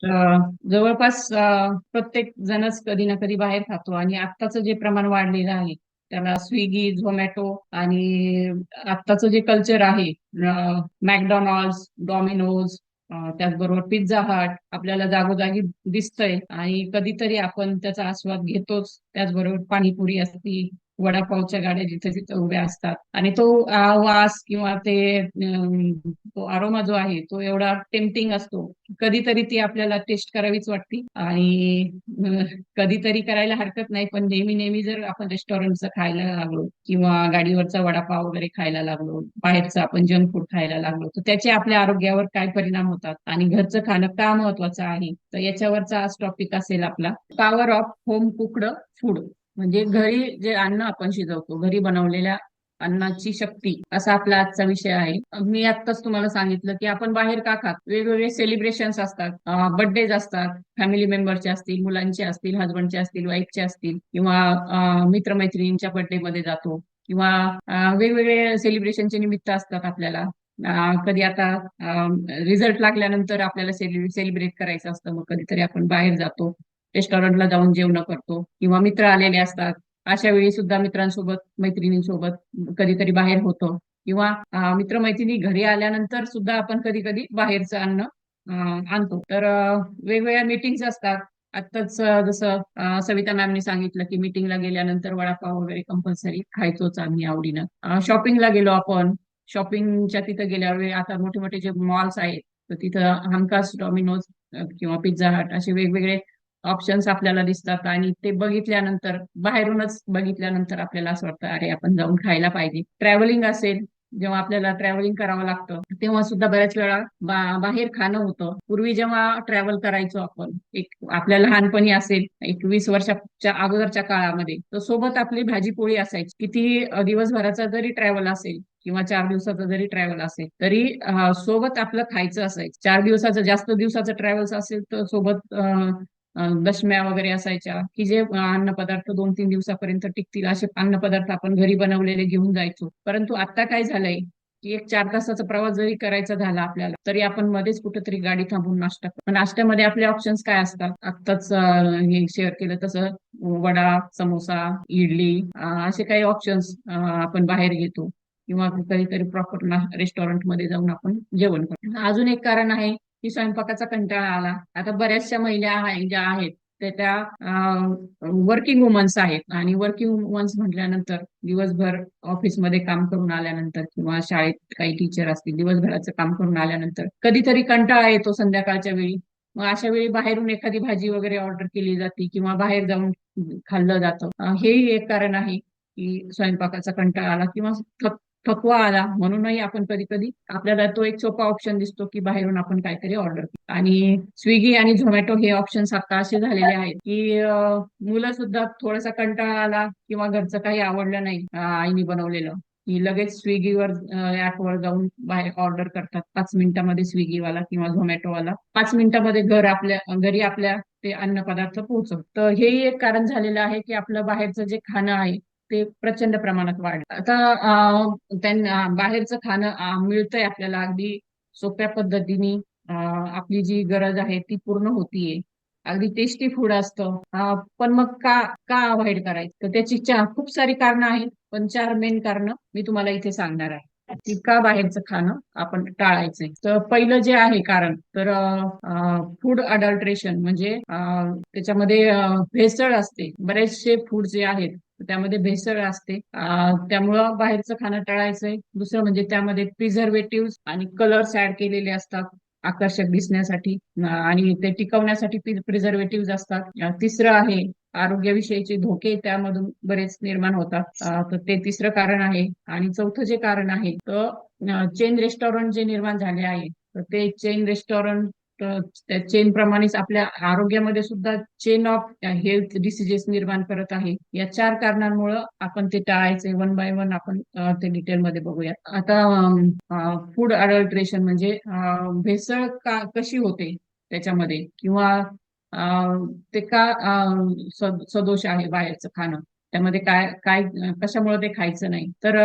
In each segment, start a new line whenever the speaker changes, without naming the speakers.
जवळपास प्रत्येक जणच कधी ना कधी बाहेर खातो आणि आत्ताचं जे प्रमाण वाढलेलं आहे त्याला स्विगी, झोमॅटो आणि आत्ताचं जे कल्चर आहे, मॅकडॉनॉल्ड्स, डॉमिनोज, त्याचबरोबर पिझ्झा हट आपल्याला जागोजागी दिसतंय आणि कधीतरी आपण त्याचा आस्वाद घेतोच. त्याचबरोबर पाणीपुरी असती, वडापावच्या गाड्या जिथे तिथे उभ्या असतात आणि तो वास किंवा तो अरोमा जो आहे तो एवढा टेम्पटिंग असतो. कधीतरी ती आपल्याला टेस्ट करावीच वाटते आणि कधीतरी करायला हरकत नाही, पण नेहमी नेहमी जर आपण रेस्टॉरंटचं खायला लागलो किंवा गाडीवरचा वडापाव वगैरे खायला लागलो, बाहेरचं आपण जंक फूड खायला लागलो, तर त्याचे आपल्या आरोग्यावर काय परिणाम होतात आणि घरचं खाणं का महत्वाचं आहे, तर याच्यावरचा आज टॉपिक असेल आपला power of home cooked food. म्हणजे घरी जे अन्न आपण शिजवतो, घरी बनवलेल्या अन्नाची शक्ती, असा आपला आजचा विषय आहे. मी आत्ताच तुम्हाला सांगितलं की आपण बाहेर का खात, वेगवेगळे सेलिब्रेशन्स असतात, बर्थडेज असतात, फॅमिली मेंबरचे असतील, मुलांचे असतील, हजबंडचे असतील, वाईफचे असतील किंवा मित्रमैत्रिणींच्या बर्थडे मध्ये जातो किंवा वेगवेगळे सेलिब्रेशनचे निमित्त असतात आपल्याला. कधी आता रिझल्ट लागल्यानंतर आपल्याला सेलिब्रेट करायचं असतं, मग कधीतरी आपण बाहेर जातो, रेस्टॉरंटला जाऊन जेवण करतो किंवा मित्र आलेले असतात. अशा वेळी सुद्धा मित्रांसोबत, मैत्रिणींसोबत कधीतरी बाहेर होतो किंवा मित्रमैत्रिणी घरी आल्यानंतर सुद्धा आपण कधी कधी बाहेरचं अन्न आणतो. तर वेगवेगळ्या मीटिंग्स असतात. आत्ताच जसं सविता मॅमनी सांगितलं की मीटिंगला गेल्यानंतर वडापाव वगैरे कंपल्सरी खायचोच आम्ही आवडीनं. शॉपिंगला गेलो आपण, शॉपिंगच्या तिथे गेल्यावर आता मोठे मोठे जे मॉल्स आहेत, तर तिथं हमखास डॉमिनोज किंवा पिझ्झा हट असे वेगवेगळे ऑप्शन्स आपल्याला दिसतात आणि ते बघितल्यानंतर, बाहेरूनच बघितल्यानंतर आपल्याला असं वाटतं अरे आपण जाऊन खायला पाहिजे. ट्रॅव्हलिंग असेल, जेव्हा आपल्याला ट्रॅव्हलिंग करावं लागतं तेव्हा सुद्धा बऱ्याच वेळा बाहेर खाणं होतं. पूर्वी जेव्हा ट्रॅव्हल करायचो आपण, एक आपल्या लहानपणी असेल, एक 20 वर्षाच्या अगोदरच्या काळामध्ये, तर सोबत आपली भाजी पोळी असायची. किती दिवसभराचा जरी ट्रॅव्हल असेल किंवा 4 दिवसाचा जरी ट्रॅव्हल असेल तरी सोबत आपलं खायचं असायचं. 4 दिवसाचं, जास्त दिवसाचं ट्रॅव्हल्स असेल तर सोबत दशम्या वगैरे असायच्या की जे अन्नपदार्थ 2-3 दिवसापर्यंत टिकतील असे अन्नपदार्थ आपण घरी बनवलेले घेऊन जायचो. परंतु आता काय झालंय की एक 4 तासाचा प्रवास जरी करायचा झाला आपल्याला तरी आपण मध्येच कुठेतरी गाडी थांबून नाश्ता करतो. नाश्त्यामध्ये आपले ऑप्शन्स काय असतात, आत्ताच हे शेअर केलं तसं वडा, समोसा, इडली, असे काही ऑप्शन्स आपण बाहेर घेतो किंवा कधीतरी प्रॉपर रेस्टॉरंट मध्ये जाऊन आपण जेवण करतो. अजून एक कारण आहे की स्वयंपाकाचा कंटाळा आला. आता बऱ्याचशा महिला ज्या आहेत त्या वर्किंग वुमन्स आहेत आणि वर्किंग वुमन्स म्हटल्यानंतर दिवसभर ऑफिसमध्ये काम करून आल्यानंतर किंवा शाळेत काही टीचर असतील, दिवसभराचं काम करून आल्यानंतर कधीतरी कंटाळा येतो संध्याकाळच्या वेळी. मग अशा वेळी बाहेरून एखादी भाजी वगैरे ऑर्डर केली जाते किंवा बाहेर जाऊन खाल्लं जातं. हेही एक कारण आहे की स्वयंपाकाचा कंटाळा आला किंवा थकवा आला म्हणूनही आपण कधी कधी, आपल्याला तो एक सोपा ऑप्शन दिसतो की बाहेरून आपण काहीतरी ऑर्डर. आणि स्विगी आणि झोमॅटो हे ऑप्शन्स आता असे झालेले आहेत की मुलं सुद्धा थोडासा कंटाळा आला किंवा घरचं काही आवडलं नाही आईने बनवलेलं की लगेच स्विगीवर, ऍपवर जाऊन बाहेर ऑर्डर करतात. 5 मिनिटामध्ये स्विगीवाला किंवा झोमॅटोवाला 5 मिनिटामध्ये घरी आपल्या ते अन्न पदार्थ पोहोचवतो. तर हेही एक कारण झालेलं आहे की आपलं बाहेरचं जे खाणं आहे ते प्रचंड प्रमाणात वाढलं. आता त्यांना बाहेरचं खाणं मिळतंय आपल्याला अगदी सोप्या पद्धतीने. आपली जी गरज आहे ती पूर्ण होतीये. अगदी टेस्टी फूड असतं. पण मग का का अवॉइड करायचं, तर त्याची खूप सारी कारणं आहेत, पण 4 मेन कारणं मी तुम्हाला इथे सांगणार आहे की का बाहेरचं खाणं आपण टाळायचंय. तर पहिलं जे आहे कारण, तर फूड अडल्ट्रेशन म्हणजे त्याच्यामध्ये भेसळ असते. बरेचसे फूड जे आहेत त्यामध्ये भेसळ असते. त्यामुळं बाहेरचं खाणं टाळायचंय. दुसरं म्हणजे त्यामध्ये प्रिझर्वेटिव्ह आणि कलर्स ऍड केलेले असतात आकर्षक दिसण्यासाठी आणि ते टिकवण्यासाठी प्रिझर्वेटिव्ह असतात. तिसरं आहे आरोग्याविषयीचे धोके त्यामधून बरेच निर्माण होतात. तर ते तिसरं कारण आहे. आणि चौथं जे कारण आहे तर चेन रेस्टॉरंट जे निर्माण झाले आहे, तर ते चेन रेस्टॉरंट त्या चेन प्रमाणेच आपल्या आरोग्यामध्ये सुद्धा चेन ऑफ हेल्थ डिसिजेस निर्माण करत आहे. या 4 कारणांमुळे आपण ते टाळायचे. वन बाय वन आपण ते डिटेलमध्ये बघूया. आता फूड अडल्ट्रेशन म्हणजे भेसळ कशी होते त्याच्यामध्ये किंवा ते का सदोष आहे बाहेरचं खाणं, त्यामध्ये काय काय कशामुळे ते खायचं नाही. तर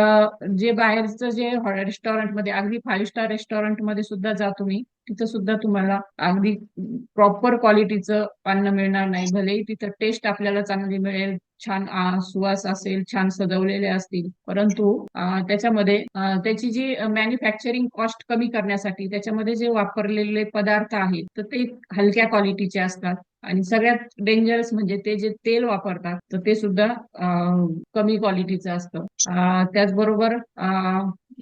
जे बाहेरचं जे रेस्टॉरंटमध्ये, अगदी 5 स्टार रेस्टॉरंटमध्ये सुद्धा जा तुम्ही, तिथं सुद्धा तुम्हाला अगदी प्रॉपर क्वालिटीचं अन्न मिळणार नाही. भलेही तिथं टेस्ट आपल्याला चांगली मिळेल, छान सुवास असेल, छान सजवलेले असतील, परंतु त्याच्यामध्ये त्याची जी मॅन्युफॅक्चरिंग कॉस्ट कमी करण्यासाठी त्याच्यामध्ये जे वापरलेले पदार्थ आहेत तर ते हलक्या क्वालिटीचे असतात. आणि सगळ्यात डेंजरस म्हणजे ते जे तेल वापरतात तर ते सुद्धा कमी क्वालिटीचं असतं. त्याचबरोबर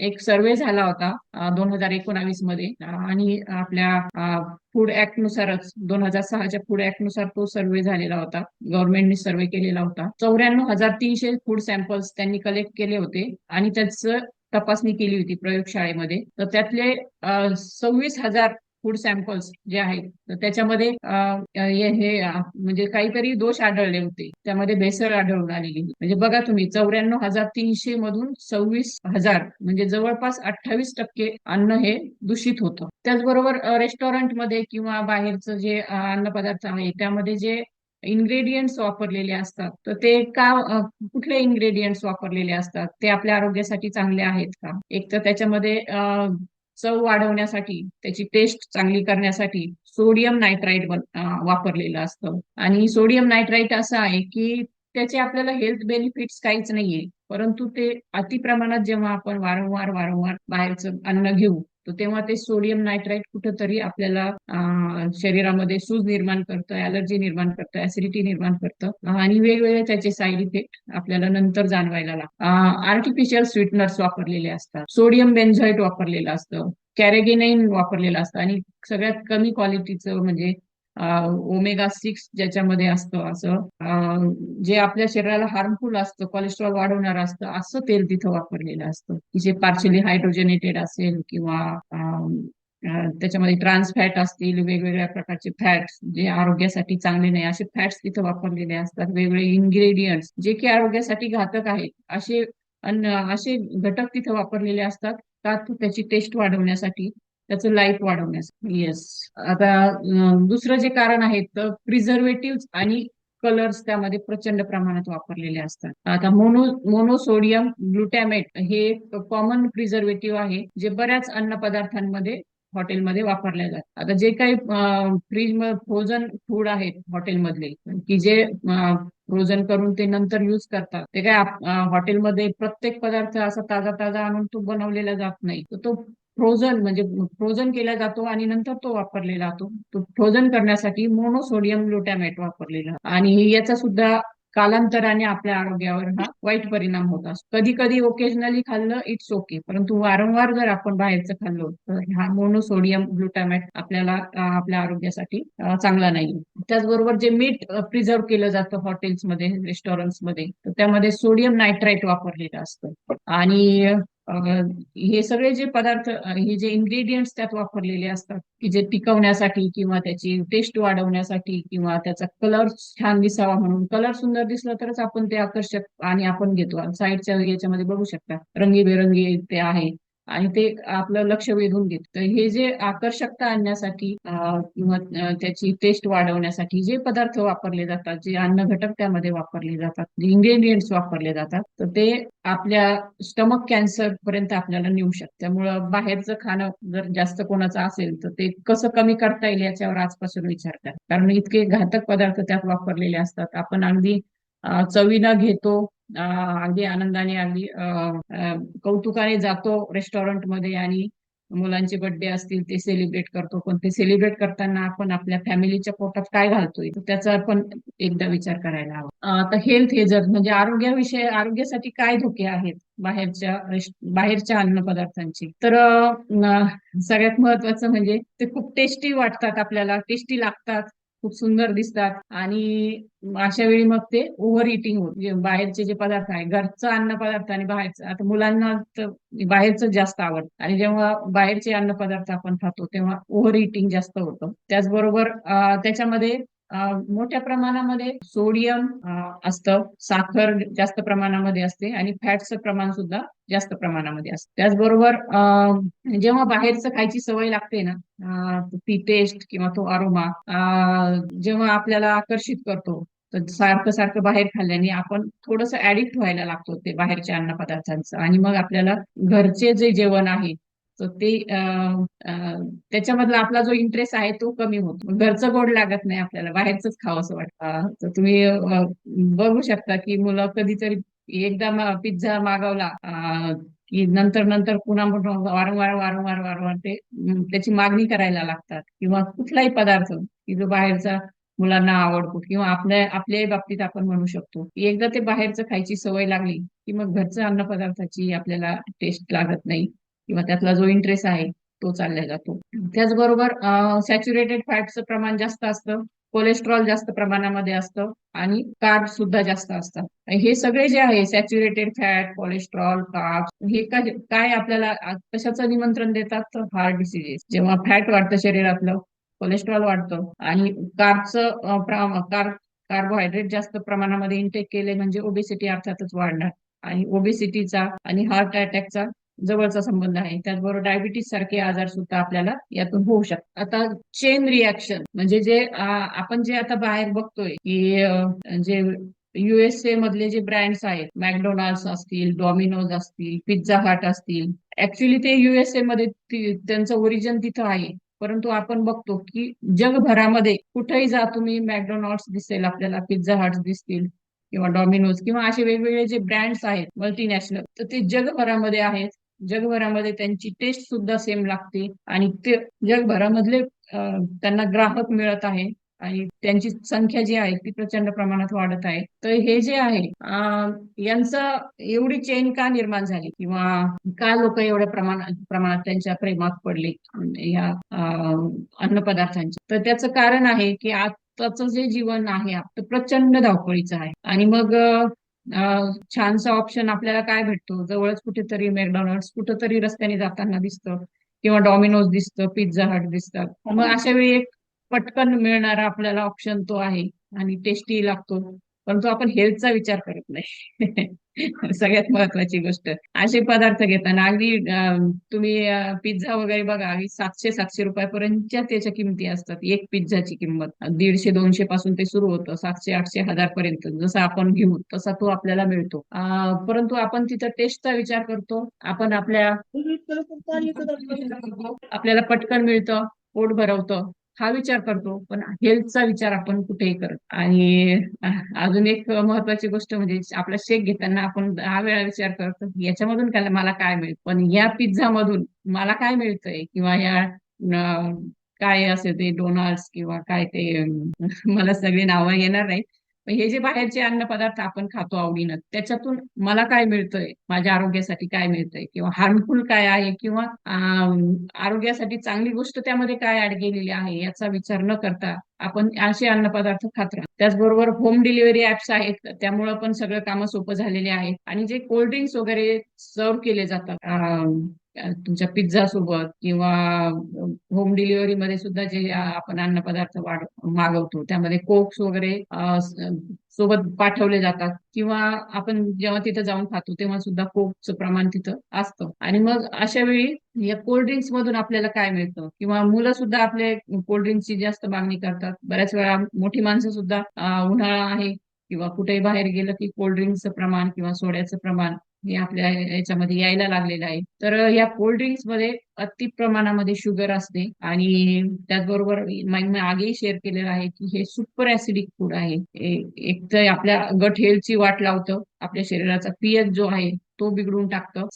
एक सर्वे झाला होता 2019 मध्ये, आणि आपल्या फूड ऍक्ट नुसारच 2006च्या फूड ऍक्ट नुसार तो सर्वे झालेला होता. गव्हर्नमेंटने सर्वे केलेला होता. 94,300 फूड सॅम्पल्स त्यांनी कलेक्ट केले होते आणि त्याचं तपासणी केली होती प्रयोगशाळेमध्ये. तर त्यातले 26,000 फूड सॅम्पल्स जे आहेत तर त्याच्यामध्ये म्हणजे काहीतरी दोष आढळले होते. त्यामध्ये भेसळ आढळून आलेली होती. म्हणजे बघा तुम्ही, 94,300 मधून 26,000 म्हणजे जवळपास 28% अन्न हे दूषित होतं. त्याचबरोबर रेस्टॉरंटमध्ये किंवा बाहेरचं जे अन्नपदार्थ आहे त्यामध्ये जे इन्ग्रेडियंट्स वापरलेले असतात तर ते कुठले इन्ग्रेडियंट्स वापरलेले असतात ते आपल्या आरोग्यासाठी चांगले आहेत का? एक तर त्याच्यामध्ये चव वाढवण्यासाठी, त्याची टेस्ट चांगली करण्यासाठी सोडियम नायट्राइट वापरलेलं असतं. आणि सोडियम नायट्राइट असं आहे की त्याचे आपल्याला हेल्थ बेनिफिट्स काहीच नाहीये, परंतु ते अति प्रमाणात जेव्हा आपण वारंवार वारंवार बाहेरचं अन्न घेऊ तर तेव्हा ते सोडियम नायट्राइट कुठंतरी आपल्याला शरीरामध्ये सूज निर्माण करतं, ऍलर्जी निर्माण करतं, ऍसिडिटी निर्माण करतं आणि वेगवेगळे त्याचे साईड इफेक्ट आपल्याला नंतर जाणवायला लागतात. आर्टिफिशियल स्वीटनर्स वापरलेले असतात, सोडियम बेन्झोएट वापरलेलं असतं, कॅरेगिनाइन वापरलेलं असतं आणि सगळ्यात कमी क्वालिटीचं म्हणजे ओमेगा 6 ज्याच्यामध्ये असतं, असं जे आपल्या शरीराला हार्मफुल असतं, कोलेस्ट्रॉल वाढवणार असतं, असं तेल तिथं वापरलेलं असतं की जे पार्शली हायड्रोजनेटेड असेल किंवा त्याच्यामध्ये ट्रान्स फॅट असतील, वेगवेगळ्या प्रकारचे फॅट्स जे आरोग्यासाठी चांगले नाही असे फॅट्स तिथं वापरलेले असतात. वेगवेगळे इन्ग्रेडियंट्स जे की आरोग्यासाठी घातक आहेत असे असे घटक तिथं वापरलेले असतात का त्याची टेस्ट वाढवण्यासाठी, त्याचं लाईफ वाढवण्यासाठी. येस. आता दुसरं जे कारण आहे तर प्रिझर्वेटिव्ह आणि कलर्स त्यामध्ये प्रचंड प्रमाणात वापरलेले असतात. आता मोनोसोडियम ग्लुटॅमेट हे कॉमन प्रिझर्वेटिव्ह आहे जे बऱ्याच अन्न पदार्थांमध्ये हॉटेलमध्ये वापरल्या जातात. आता जे काही फ्रीज फ्रोझन फूड आहेत हॉटेलमधले की जे फ्रोझन करून ते नंतर युज करतात, ते काय हॉटेलमध्ये प्रत्येक पदार्थ असा ताजा ताजा आणून तो बनवलेला जात नाही. तर तो फ्रोझन म्हणजे फ्रोझन केला जातो आणि नंतर तो वापरलेला जातो. तो फ्रोझन करण्यासाठी मोनोसोडियम ग्लुटॅमेट वापरलेला आणि याचा सुद्धा कालांतराने आपल्या आरोग्यावर हा वाईट परिणाम होत असतो. कधी कधी ओकेजनली खाल्लं इट्स ओके, परंतु वारंवार जर आपण बाहेरचं खाल्लो तर हा मोनोसोडियम ग्लुटॅमेट आपल्याला आपल्या आरोग्यासाठी चांगला नाही. त्याचबरोबर जे मीठ प्रिझर्व केलं जातं हॉटेल्समध्ये, रेस्टॉरंट्समध्ये, तर त्यामध्ये सोडियम नायट्राइट वापरलेलं असतं. आणि हे सगळे जे पदार्थ, हे जे इन्ग्रेडियंट्स त्यात वापरलेले असतात की जे टिकवण्यासाठी किंवा त्याची टेस्ट वाढवण्यासाठी किंवा त्याचा कलर छान दिसावा म्हणून, कलर सुंदर दिसला तरच आपण ते आकर्षक आणि आपण घेतो. साईडच्या याच्यामध्ये बघू शकता रंगीबेरंगी ते आहे आणि ते आपलं लक्ष वेधून घेत. तर हे जे आकर्षकता आणण्यासाठी किंवा त्याची टेस्ट वाढवण्यासाठी जे पदार्थ वापरले जातात, जे अन्न घटक त्यामध्ये वापरले जातात, जे इन्ग्रेडियंट्स वापरले जातात, तर ते आपल्या स्टमक कॅन्सर पर्यंत आपल्याला नेऊ शकतं. त्यामुळं बाहेरचं खाणं जर जास्त कोणाचं असेल तर ते कसं कमी करता येईल याच्यावर आजपासून विचार करा, कारण इतके घातक पदार्थ त्यात वापरलेले असतात. आपण अगदी चवीनं घेतो, अगदी आनंदाने, अगदी कौतुकाने जातो रेस्टॉरंटमध्ये आणि मुलांचे बर्थडे असतील ते सेलिब्रेट करतो, पण ते सेलिब्रेट करताना आपण आपल्या फॅमिलीच्या पोटात काय घालतोय त्याचा आपण एकदा विचार करायला हवा. आता हेल्थ हेजर म्हणजे आरोग्यासाठी काय धोके आहेत बाहेरच्या अन्न पदार्थांची. तर सगळ्यात महत्वाचं म्हणजे ते खूप टेस्टी वाटतात, आपल्याला टेस्टी लागतात, खूप सुंदर दिसतात आणि अशा वेळी मग ते ओव्हर इटिंग होत. बाहेरचे जे पदार्थ आहे, घरचं अन्न पदार्थ आणि बाहेरचं, आता मुलांना तर बाहेरचं जास्त आवडतं आणि जेव्हा बाहेरचे अन्न पदार्थ आपण खातो तेव्हा ओव्हर इटिंग जास्त होतं. त्याचबरोबर त्याच्यामध्ये मोठ्या प्रमाणामध्ये सोडियम असतं, साखर जास्त प्रमाणामध्ये असते आणि फॅटचं प्रमाण सुद्धा जास्त प्रमाणामध्ये असतं. त्याचबरोबर जेव्हा बाहेरचं खायची सवय लागते ना, ती टेस्ट किंवा तो अरोमा जेव्हा आपल्याला आकर्षित करतो तर सारखं सारखं बाहेर खाल्ल्याने आपण थोडंसं ऍडिक्ट व्हायला लागतो ते बाहेरच्या अन्न पदार्थांचं, आणि मग आपल्याला घरचे जे जेवण आहे तर ते त्याच्यामधला आपला जो इंटरेस्ट आहे तो कमी होतो. घरचं गोड लागत नाही आपल्याला, बाहेरचंच खावं असं वाटतं. तर तुम्ही बघू शकता की मुलं कधीतरी एकदा पिझ्झा मागवला की नंतर नंतर पुन्हा वारंवार वारंवार वारंवार ते त्याची मागणी करायला लागतात. किंवा कुठलाही पदार्थ की जो बाहेरचा मुलांना आवडतो, किंवा आपल्याही बाबतीत आपण म्हणू शकतो की एकदा ते बाहेरचं खायची सवय लागली की मग घरचं अन्न पदार्थाची आपल्याला टेस्ट लागत नाही, किंवा त्यातला जो इंटरेस्ट आहे तो चालला जातो. त्याचबरोबर सॅच्युरेटेड फॅटचं प्रमाण जास्त असतं, कोलेस्ट्रॉल जास्त प्रमाणामध्ये असतं, आणि कार्ब सुद्धा जास्त असतात. हे सगळे जे आहे सॅच्युरेटेड फॅट, कोलेस्ट्रॉल, कार्ब, हे काय काय आपल्याला कशाचं निमंत्रण देतात? तर हार्ट डिसिजेस. जेव्हा फॅट वाढतं शरीरातलं, कोलेस्ट्रॉल वाढतं, आणि कार्बोहायड्रेट जास्त प्रमाणामध्ये इनटेक केले म्हणजे ओबेसिटी अर्थातच वाढणार, आणि ओबेसिटीचा आणि हार्ट अटॅकचा जवळचा संबंध आहे. त्याचबरोबर डायबिटीज सारखे आजार सुद्धा आपल्याला यातून होऊ शकतात. आता चेन रिॲक्शन म्हणजे जे आपण जे आता बाहेर बघतोय की जे USA मधले जे ब्रँड्स आहेत, मॅकडोनाल्ड्स असतील, डॉमिनोज असतील, पिझ्झा हट असतील, ऍक्च्युली ते USA मध्ये त्यांचं ओरिजिन तिथं आहे. परंतु आपण बघतो की जगभरामध्ये कुठेही जा तुम्ही, मॅकडोनाल्ड्स दिसेल आपल्याला, पिझ्झा हट दिसतील, किंवा डॉमिनोज, किंवा असे वेगवेगळे जे ब्रँड्स आहेत मल्टीनॅशनल, तर ते जगभरामध्ये आहेत. जगभरामध्ये त्यांची टेस्ट सुद्धा सेम लागते, आणि ते जगभरामधले त्यांना ग्राहक मिळत आहे, आणि त्यांची संख्या जी आहे ती प्रचंड प्रमाणात वाढत आहे. तर हे जे आहे यांचं एवढी चेन का निर्माण झाली, किंवा का लोक एवढ्या प्रमाणात त्यांच्या प्रेमात पडले या अन्न पदार्थांचे? तर त्याचं कारण आहे की आताचं जे जीवन आहे आपलं प्रचंड धावपळीचं आहे, आणि मग छानसा ऑप्शन आपल्याला काय भेटतो? जवळच कुठेतरी मॅकडॉनल्ड्स कुठेतरी रस्त्याने जाताना दिसतं, किंवा डॉमिनोज दिसतं, पिझ्झा हट दिसतात. मग अशा वेळी एक पटकन मिळणारा आपल्याला ऑप्शन तो आहे, आणि टेस्टी लागतो, परंतु आपण हेल्थचा विचार करत नाही. सगळ्यात महत्वाची गोष्ट, असे पदार्थ घेताना अगदी तुम्ही पिझ्झा वगैरे बघा, अगदी 700-700 रुपयापर्यंतच्या त्याच्या किमती असतात. एक पिझ्झाची किंमत 150-200 पासून ते सुरू होतं, 700-800-1000 पर्यंत जसं आपण घेऊ तसा तो आपल्याला मिळतो. परंतु आपण तिथं टेस्टचा विचार करतो, आपण आपल्याला पटकन मिळतं, पोट भरवतं, हा विचार करतो, पण हेल्थचा विचार आपण कुठेही करत. आणि अजून एक महत्वाची गोष्ट म्हणजे आपला शेक घेताना आपण 10 वेळा विचार करतो की याच्यामधून काय मला काय मिळेल, पण या पिझ्झा मधून मला काय मिळतंय, किंवा या काय असेल ते डोनाल्ड्स किंवा काय ते मला सगळी नावं येणार नाही, पण हे जे बाहेरचे अन्न पदार्थ आपण खातो आवडीनं, त्याच्यातून मला काय मिळतंय, माझ्या आरोग्यासाठी काय मिळतंय, किंवा हार्मफुल काय आहे, किंवा आरोग्यासाठी चांगली गोष्ट त्यामध्ये काय ऍड केलेली आहे याचा विचार न करता आपण असे अन्न पदार्थ खात राहतो. त्याचबरोबर होम डिलिव्हरी ऍप्स आहेत, त्यामुळे पण सगळं कामं सोपं झालेली आहेत. आणि जे कोल्ड्रिंक्स वगैरे सर्व केले जातात तुमच्या पिझ्झा सोबत, किंवा होम डिलिव्हरी मध्ये सुद्धा जे आपण अन्न पदार्थ मागवतो त्यामध्ये कोक्स वगैरे सोबत पाठवले जातात, किंवा आपण जेव्हा तिथं जाऊन खातो तेव्हा सुद्धा कोकचं प्रमाण तिथं असतं. आणि मग अशा वेळी या कोल्ड्रिंक्स मधून आपल्याला काय मिळतं, किंवा मुलं सुद्धा आपले कोल्ड्रिंक्सची जास्त मागणी करतात. बऱ्याच वेळा मोठी माणसं सुद्धा उन्हाळा आहे किंवा कुठेही बाहेर गेलं की कोल्ड्रिंक्सचं प्रमाण किंवा सोड्याचं प्रमाण हे आपल्या याच्यामध्ये यायला लागलेलं आहे. तर या कोल्ड्रिंक्स मध्ये अति प्रमाणामध्ये शुगर असते, आणि त्याचबरोबर मी आगेही शेअर केलेलं आहे की हे सुपर ऍसिडिक फूड आहे. एक तर आपल्या गट हेल्थची वाट लावतं, आपल्या शरीराचा पीएच जो आहे तो बिघडून टाकतं,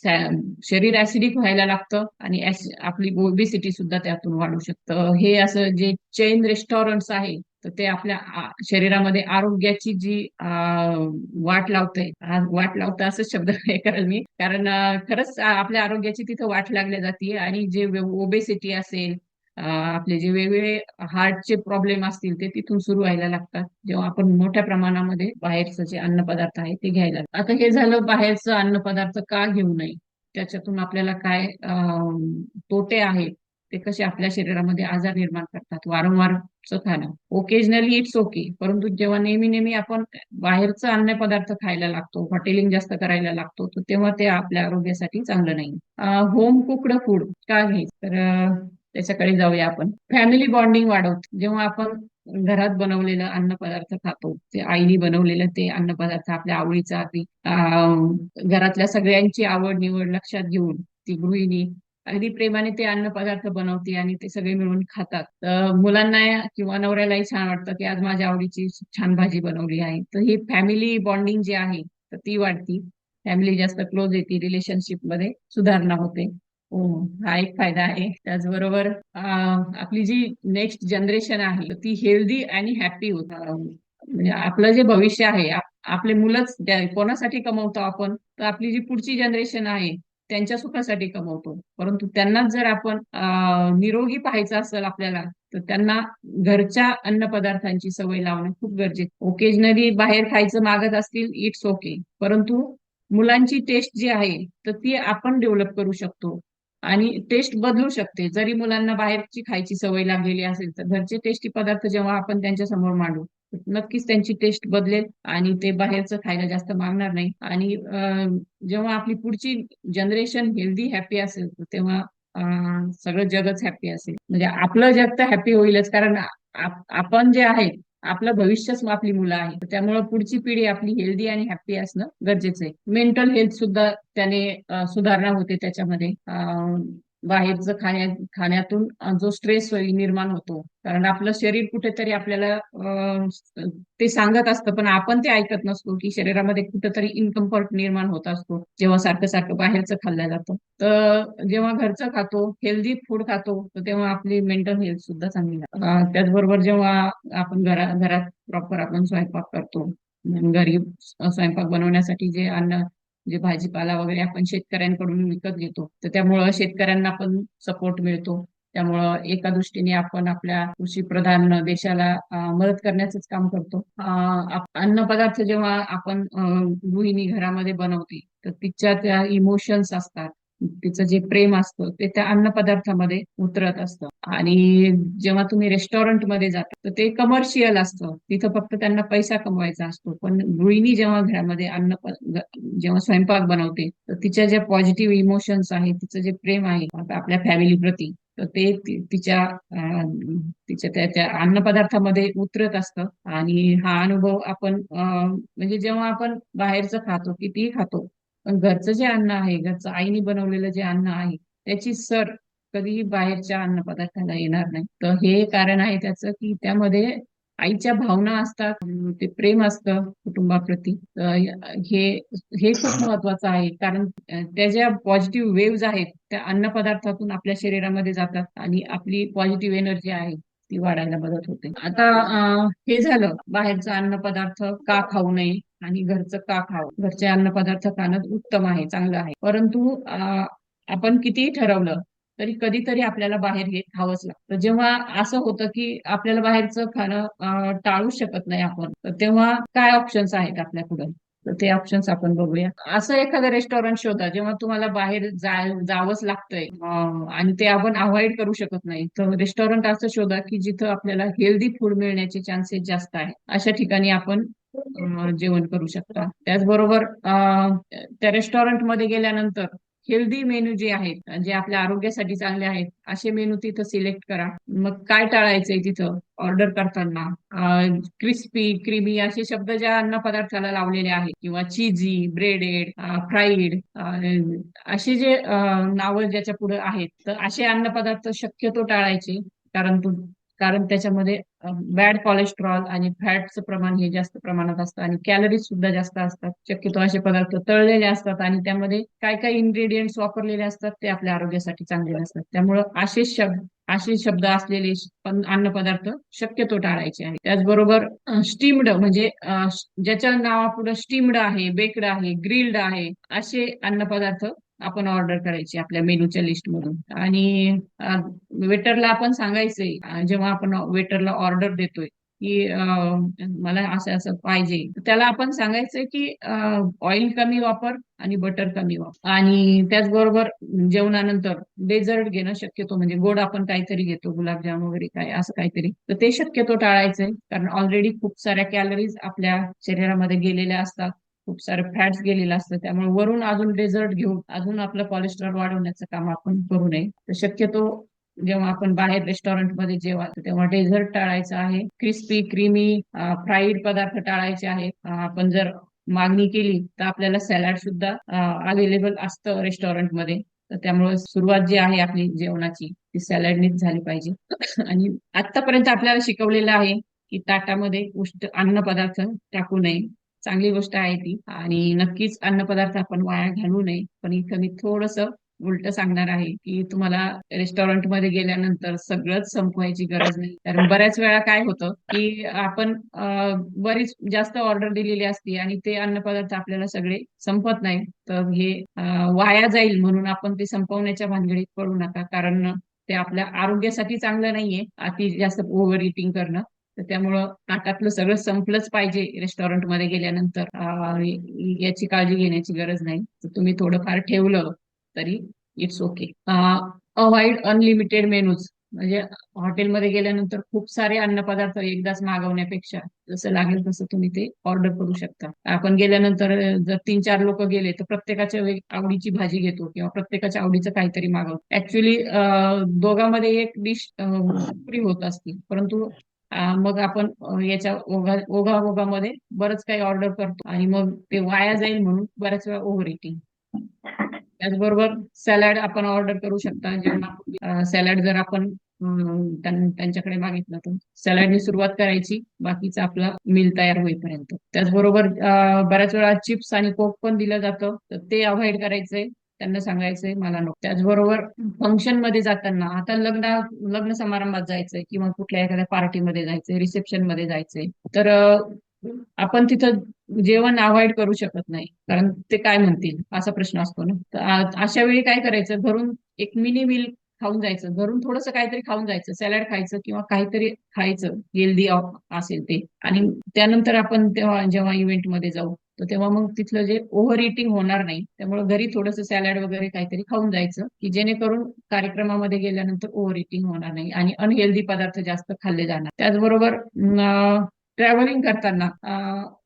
शरीर ऍसिडिक व्हायला लागतं, आणि आपली ओबेसिटी सुद्धा त्यातून वाढू शकतं. हे असं जे चेन रेस्टॉरंट्स आहे तर ते आपल्या शरीरामध्ये आरोग्याची जी वाट लावतं असं शब्द हे करेल मी, कारण खरंच आपल्या आरोग्याची तिथं वाट लागल्या जाते. आणि जे ओबेसिटी असेल, आपले जे वेगवेगळे हार्टचे प्रॉब्लेम असतील ते तिथून सुरू व्हायला लागतात, जेव्हा आपण मोठ्या प्रमाणामध्ये बाहेरचं जे अन्न पदार्थ आहे ते घ्यायला. आता हे झालं बाहेरचं अन्न पदार्थ का घेऊ नये, त्याच्यातून आपल्याला काय तोटे आहेत, ते कसे आपल्या शरीरामध्ये आजार निर्माण करतात. वारंवारचं खाणं ओकेजनली इट्स ओके, परंतु जेव्हा नेहमी नेहमी आपण बाहेरचं अन्न पदार्थ खायला लागतो, हॉटेलिंग जास्त करायला लागतो, तर तेव्हा ते आपल्या आरोग्यासाठी चांगलं नाही. होम कुक्ड फूड का घ्यायचं, तर त्याच्याकडे जाऊया आपण. फॅमिली बॉन्डिंग वाढवतो. जेव्हा आपण घरात बनवलेलं अन्नपदार्थ खातो, ते आईने बनवलेलं ते अन्नपदार्थ आपल्या आवडीचा अगदी घरातल्या सगळ्यांची आवड निवड लक्षात घेऊन ती गृहिणी अगदी प्रेमाने ते अन्नपदार्थ बनवते आणि ते सगळे मिळून खातात. तर मुलांना किंवा नवऱ्यालाही छान वाटतं की आज माझ्या आवडीची छान भाजी बनवली आहे. तर ही फॅमिली बॉन्डिंग जी आहे तर ती वाढती. फॅमिली जास्त क्लोज येते, रिलेशनशिप मध्ये सुधारणा होते. हो, हा एक फायदा आहे. त्याचबरोबर आपली जी नेक्स्ट जनरेशन आहे तर ती हेल्दी आणि हॅपी होत. म्हणजे आपलं जे भविष्य आहे, आपले मुलंच कोणासाठी कमवतो आपण, तर आपली जी पुढची जनरेशन आहे त्यांच्या सुखासाठी कमवतो. परंतु त्यांनाच जर आपण निरोगी पाहायचं असेल आपल्याला, तर त्यांना घरच्या अन्नपदार्थांची सवय लावणं खूप गरजेचं. ओकेजनली बाहेर खायचं मागत असतील, इट्स ओके, परंतु मुलांची टेस्ट जी आहे तर ती आपण डेव्हलप करू शकतो आणि टेस्ट बदलू शकते. जरी मुलांना बाहेरची खायची सवय लागलेली असेल तर घरचे टेस्टी पदार्थ जेव्हा आपण त्यांच्या समोर मांडू तर नक्कीच त्यांची टेस्ट बदलेल आणि ते बाहेरचं खायला जास्त मागणार नाही. आणि जेव्हा आपली पुढची जनरेशन हेल्दी हॅपी असेल तर तेव्हा सगळं जगच हॅपी असेल. म्हणजे आपलं जग तर हॅपी होईलच, कारण आपण जे आहे आपलं भविष्यच आपली मुलं आहे. त्यामुळे पुढची पिढी आपली हेल्दी आणि हॅपी असणं गरजेचं आहे. मेंटल हेल्थ सुद्धा त्याने सुधारणा होते त्याच्यामध्ये. बाहेरचं खाण्यातून जो स्ट्रेस निर्माण होतो, कारण आपलं शरीर कुठेतरी आपल्याला ते सांगत असतं पण आपण ते ऐकत नसतो की शरीरामध्ये कुठेतरी इन्कम्फर्ट निर्माण होत असतो जेव्हा सारखं सारखं बाहेरचं खाल्लं जातं. तर जेव्हा घरचं खातो, हेल्दी फूड खातो, तर तेव्हा आपली मेंटल हेल्थ सुद्धा चांगली राहते. त्याचबरोबर जेव्हा आपण घरात प्रॉपर आपण स्वयंपाक करतो, घरी स्वयंपाक बनवण्यासाठी जे अन्न, जे भाजीपाला वगैरे आपण शेतकऱ्यांकडून विकत घेतो, तर त्यामुळं शेतकऱ्यांना पण सपोर्ट मिळतो. त्यामुळं एका दृष्टीने आपण आपल्या कृषी प्रधान देशाला मदत करण्याचंच काम करतो. अन्नपदार्थ जेव्हा आपण गृहिणी घरामध्ये बनवते तर तिच्या त्या इमोशन्स असतात, तिचं जे प्रेम असतं ते त्या अन्नपदार्थामध्ये उतरत असतं. आणि जेव्हा तुम्ही रेस्टॉरंट मध्ये जाता तर ते कमर्शियल असतं, तिथं फक्त त्यांना पैसा कमवायचा असतो. पण गृहिणी जेव्हा घरामध्ये जेव्हा स्वयंपाक बनवते तर तिच्या ज्या पॉझिटिव्ह इमोशन्स आहेत, तिचं जे प्रेम आहे आता आपल्या फॅमिली प्रती, तर ते तिच्या त्या अन्नपदार्थामध्ये उतरत असतं. आणि हा अनुभव आपण म्हणजे जेव्हा आपण बाहेरचं खातो कितीही खातो, पण घरचं जे अन्न आहे, घरचं आईने बनवलेलं जे अन्न आहे त्याची सर कधीही बाहेरच्या अन्नपदार्थाला येणार नाही. तर हे कारण आहे त्याचं की त्यामध्ये आईच्या भावना असतात, ते प्रेम असतं कुटुंबाप्रती. हे हे खूप महत्वाचं आहे, कारण त्या ज्या पॉझिटिव्ह वेव्ज आहेत त्या अन्नपदार्थातून आपल्या शरीरामध्ये जातात आणि आपली पॉझिटिव्ह एनर्जी आहे ती वाढायला मदत होते. आता हे झालं बाहेरचं अन्नपदार्थ का खाऊ नये आणि घरचं का खावं. घरचे अन्नपदार्थ खाणं उत्तम आहे, चांगलं आहे. परंतु आपण कितीही ठरवलं तरी कधीतरी आपल्याला बाहेर हे खावंच लागतं. जेव्हा असं होतं की आपल्याला बाहेरचं खाणं टाळू शकत नाही आपण, तर तेव्हा काय ऑप्शन्स आहेत आपल्याकडे, तर ते ऑप्शन्स आपण बघूया. असं एखादं रेस्टॉरंट शोधा जेव्हा तुम्हाला बाहेर जावंच लागतंय आणि ते आपण अवॉइड करू शकत नाही. तर रेस्टॉरंट असं शोधा की जिथं आपल्याला हेल्दी फूड मिळण्याचे चान्सेस जास्त आहे. अशा ठिकाणी आपण जेवण करू शकता. त्याचबरोबर त्या रेस्टॉरंट मध्ये गेल्यानंतर हेल्दी मेनू जे आहेत, जे आपल्या आरोग्यासाठी चांगले आहेत असे मेनू तिथं सिलेक्ट करा. मग काय टाळायचंय तिथं ऑर्डर करताना, क्रिस्पी क्रीमी असे शब्द ज्या अन्न पदार्थाला लावलेले आहेत किंवा चीजी, ब्रेडेड, फ्राईड असे जे नावं ज्याच्या पुढे आहेत, तर असे अन्न पदार्थ शक्यतो टाळायचे. कारण कारण त्याच्यामध्ये बॅड कोलेस्ट्रॉल आणि फॅटचं प्रमाण हे जास्त प्रमाणात असतं आणि कॅलरीज सुद्धा जास्त असतात. शक्यतो असे पदार्थ तळलेले असतात आणि त्यामध्ये काय काय इन्ग्रेडियंट्स वापरलेले असतात ते आपल्या आरोग्यासाठी चांगले नसतात. त्यामुळं असे शब्द असलेले अन्नपदार्थ शक्यतो टाळायचे आहे. त्याचबरोबर स्टीम्ड म्हणजे ज्याच्या नावापुढे स्टीम्ड आहे, बेक्ड आहे, ग्रिल्ड आहे असे अन्नपदार्थ आपण ऑर्डर करायचे आपल्या मेनूच्या लिस्ट मधून. आणि वेटरला आपण सांगायचंय जेव्हा आपण वेटरला ऑर्डर देतोय की मला असं असं पाहिजे, तर त्याला आपण सांगायचंय की ऑइल कमी वापर आणि बटर कमी वापर. आणि त्याचबरोबर जेवणानंतर डेझर्ट घेणं शक्यतो, म्हणजे गोड आपण काहीतरी घेतो, गुलाबजाम वगैरे काय असं काहीतरी, तर ते शक्यतो टाळायचंय. कारण ऑलरेडी खूप साऱ्या कॅलरीज आपल्या शरीरामध्ये गेलेल्या असतात, खूप सारे फॅट्स गेलेलं असतं. त्यामुळे वरून अजून डेझर्ट घेऊन अजून आपलं कोलेस्ट्रॉल वाढवण्याचं काम आपण करू नये. तर शक्यतो जेव्हा आपण बाहेर रेस्टॉरंटमध्ये जेवायचं तेव्हा डेझर्ट टाळायचं आहे. क्रिस्पी क्रीमी फ्राईड पदार्थ टाळायचे आहेत. आपण जर मागणी केली तर आपल्याला सॅलड सुद्धा अवेलेबल असतं रेस्टॉरंटमध्ये. तर त्यामुळे सुरुवात जी आहे आपली जेवणाची ती सॅलडनीच झाली पाहिजे. आणि आतापर्यंत आपल्याला शिकवलेलं आहे की ताटामध्ये उष्ट अन्न पदार्थ टाकू नये. चांगली गोष्ट आहे ती, आणि नक्कीच अन्न पदार्थ आपण वाया घालू नये. पण इथं मी थोडस उलट सांगणार आहे की तुम्हाला रेस्टॉरंटमध्ये गेल्यानंतर सगळंच संपवायची गरज नाही. कारण बऱ्याच वेळा काय होतं की आपण बरीच जास्त ऑर्डर दिलेली असते आणि ते अन्नपदार्थ आपल्याला सगळे संपत नाही. तर हे वाया जाईल म्हणून आपण ते संपवण्याच्या भानगडीत पडू नका, कारण ते आपल्या आरोग्यासाठी चांगलं नाहीये अति जास्त ओव्हर इटिंग करणं. तर त्यामुळं ताटातलं सगळं संपलंच पाहिजे रेस्टॉरंटमध्ये गेल्यानंतर, याची काळजी घेण्याची गरज नाही. तर तुम्ही थोडंफार ठेवलं तरी it's okay. Avoid unlimited menus, म्हणजे हॉटेलमध्ये गेल्यानंतर खूप सारे अन्नपदार्थ एकदाच मागवण्यापेक्षा जसं लागेल तसं तुम्ही ते ऑर्डर करू शकता. आपण गेल्यानंतर जर 3-4 लोक गेले तर प्रत्येकाच्या आवडीची भाजी घेतो किंवा प्रत्येकाच्या आवडीचं काहीतरी मागवतो. ऍक्च्युली दोघांमध्ये एक डिश पुरी होत असते, परंतु मग आपण याच्या ओघामध्ये बरंच काही ऑर्डर करतो आणि मग ते वाया जाईल म्हणून बऱ्याच वेळा ओव्हर इटिंग. त्याचबरोबर सॅलड आपण ऑर्डर करू शकता जेवणापूर्वी. सॅलड जर आपण त्यांच्याकडे मागितलं तर सॅलडनी सुरुवात करायची, बाकीचं आपला मील तयार होईपर्यंत. त्याचबरोबर बऱ्याच वेळा चिप्स आणि कोक पण दिलं जातं, तर ते अवॉइड करायचंय. त्यांना सांगायचंय मला नको. त्याचबरोबर फंक्शन मध्ये जाताना, आता लग्न समारंभात जायचंय किंवा कुठल्या एखाद्या पार्टीमध्ये जायचंय, रिसेप्शन मध्ये जायचंय, तर आपण तिथं जेवण अवॉइड करू शकत नाही, कारण ते काय म्हणतील असा प्रश्न असतो ना. तर अशा वेळी काय करायचं, घरून एक मिनी मिल खाऊन जायचं. घरून थोडंसं काहीतरी खाऊन जायचं, सॅलड खायचं किंवा काहीतरी खायचं हेल्दी असेल ते. आणि त्यानंतर आपण तेव्हा जेव्हा इव्हेंट मध्ये जाऊ तर तेव्हा मग तिथलं जे ओव्हर इटिंग होणार नाही. त्यामुळे घरी थोडंसं सॅलड वगैरे काहीतरी खाऊन जायचं की जेणेकरून कार्यक्रमामध्ये गेल्यानंतर ओव्हर इटिंग होणार नाही आणि अनहेल्दी पदार्थ जास्त खाल्ले जाणार. त्याचबरोबर ट्रॅव्हलिंग करताना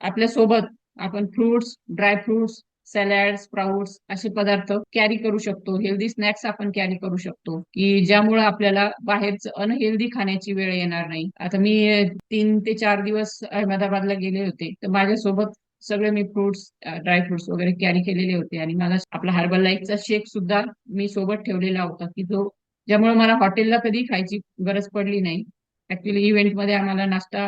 आपल्या सोबत आपण fruits, dry fruits, salad, sprouts असे पदार्थ कॅरी करू शकतो. हेल्दी स्नॅक्स आपण कॅरी करू शकतो की ज्यामुळे आपल्याला बाहेरचं अनहेल्दी खाण्याची वेळ येणार नाही. आता मी 3 ते 4 दिवस अहमदाबादला गेले होते, तर माझ्यासोबत सगळे मी फ्रुट्स, ड्राय फ्रुट्स वगैरे कॅरी केलेले होते आणि मला आपला हर्बल लाईफचा शेक सुद्धा मी सोबत ठेवलेला होता की जो ज्यामुळे मला हॉटेलला कधी खायची गरज पडली नाही. ऍक्च्युली इव्हेंटमध्ये आम्हाला नाश्ता,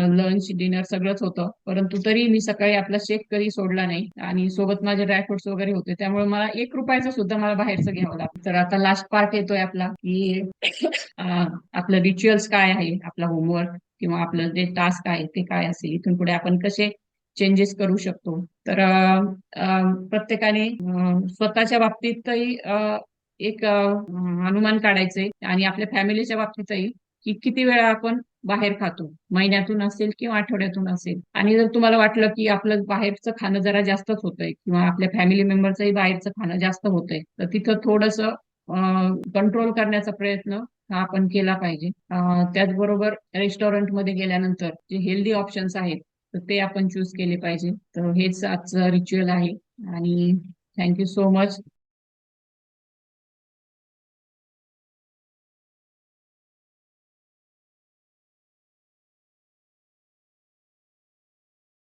लंच, डिनर सगळंच होतं, परंतु तरी मी सकाळी आपला शेक कधी सोडला नाही आणि सोबत माझे ड्रायफ्रुट्स वगैरे होते. त्यामुळे मला 1 रुपयाचं सुद्धा मला बाहेरचं घ्यावं लागतं. तर आता लास्ट पार्ट येतोय आपला की आपलं रिच्युअल्स काय आहे, आपला होमवर्क किंवा आपलं जे टास्क आहे ते काय असेल, इथून पुढे आपण कसे चेंजेस करू शकतो. तर प्रत्येकाने स्वतःच्या बाबतीतही एक अनुमान काढायचे आणि आपल्या फॅमिलीच्या बाबतीतही की किती वेळा आपण बाहेर खातो, महिन्यातून असेल किंवा आठवड्यातून असेल. आणि जर तुम्हाला वाटलं की आपलं बाहेरचं खाणं जरा जास्तच होतंय किंवा आपल्या फॅमिली मेंबरचंही बाहेरचं खाणं जास्त होतंय, तर तिथं थोडस कंट्रोल करण्याचा प्रयत्न हा आपण केला पाहिजे. त्याचबरोबर रेस्टॉरंटमध्ये गेल्यानंतर जे हेल्दी ऑप्शन्स आहेत तर ते आपण चूज केले पाहिजे. तर हेच आजचं रिच्युअल आहे आणि थँक्यू सो मच